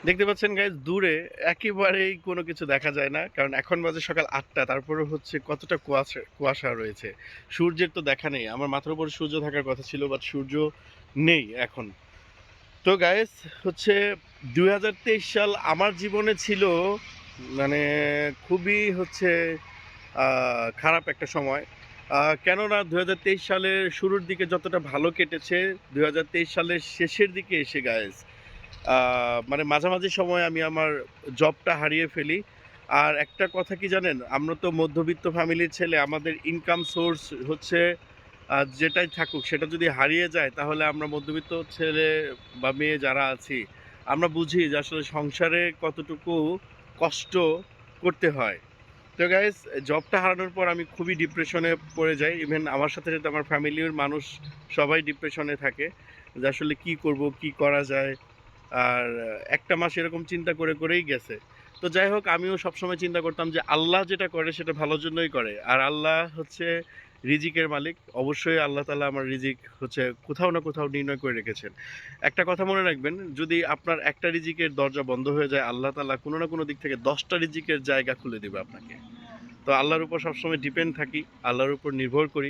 দেখতে পাচ্ছেন গাইজ দূরে একেবারেই কোনো কিছু দেখা যায় না, কারণ এখন বাজে সকাল ৮টা, তারপরে হচ্ছে কতটা কুয়াশা কুয়াশা রয়েছে। সূর্যের তো দেখা নেই। আমার মাথার উপর সূর্য থাকার কথা ছিল, বাট সূর্য নেই এখন। তো গাইজ হচ্ছে ২০২৩ সাল আমার জীবনে ছিল মানে খুবই হচ্ছে খারাপ একটা সময়। কেননা ২০২৩ সালের শুরুর দিকে যতটা ভালো কেটেছে, ২০২৩ সালের শেষের দিকে এসে গাইজ মানে মাঝামাঝি সময়ে আমি আমার জবটা হারিয়ে ফেলি। আর একটা কথা কি জানেন? আমরা তো মধ্যবিত্ত ফ্যামিলির ছেলে। আমাদের ইনকাম সোর্স হচ্ছে যেটাই থাকুক সেটা যদি হারিয়ে যায়, তাহলে আমরা মধ্যবিত্ত ছেলে বা মেয়ে যারা আছি, আমরা বুঝি যে আসলে সংসারে কতটুকু কষ্ট করতে হয়। তো গাইস, জবটা হারানোর পর আমি খুবই ডিপ্রেশনে পড়ে যাই। ইভেন আমার সাথে সাথে আমার ফ্যামিলির মানুষ সবাই ডিপ্রেশনে থাকে যে আসলে কি করব, কি করা যায়। আর একটা মাস এরকম চিন্তা করে করেই গেছে। তো যাই হোক, আমিও সবসময় চিন্তা করতাম যে আল্লাহ যেটা করে সেটা ভালোর জন্যই করে। আর আল্লাহ হচ্ছে রিজিকের মালিক। অবশ্যই আল্লাহ তাআলা আমার রিজিক হচ্ছে কোথাও না কোথাও নির্ণয় করে রেখেছেন। একটা কথা মনে রাখবেন, যদি আপনার একটা রিজিকের দরজা বন্ধ হয়ে যায়, আল্লাহ তাআলা কোনো না কোনো দিক থেকে ১০টা রিজিকের জায়গা খুলে দেবে আপনাকে। তো আল্লাহর উপর সবসময় ডিপেন্ড থাকি, আল্লাহর উপর নির্ভর করি।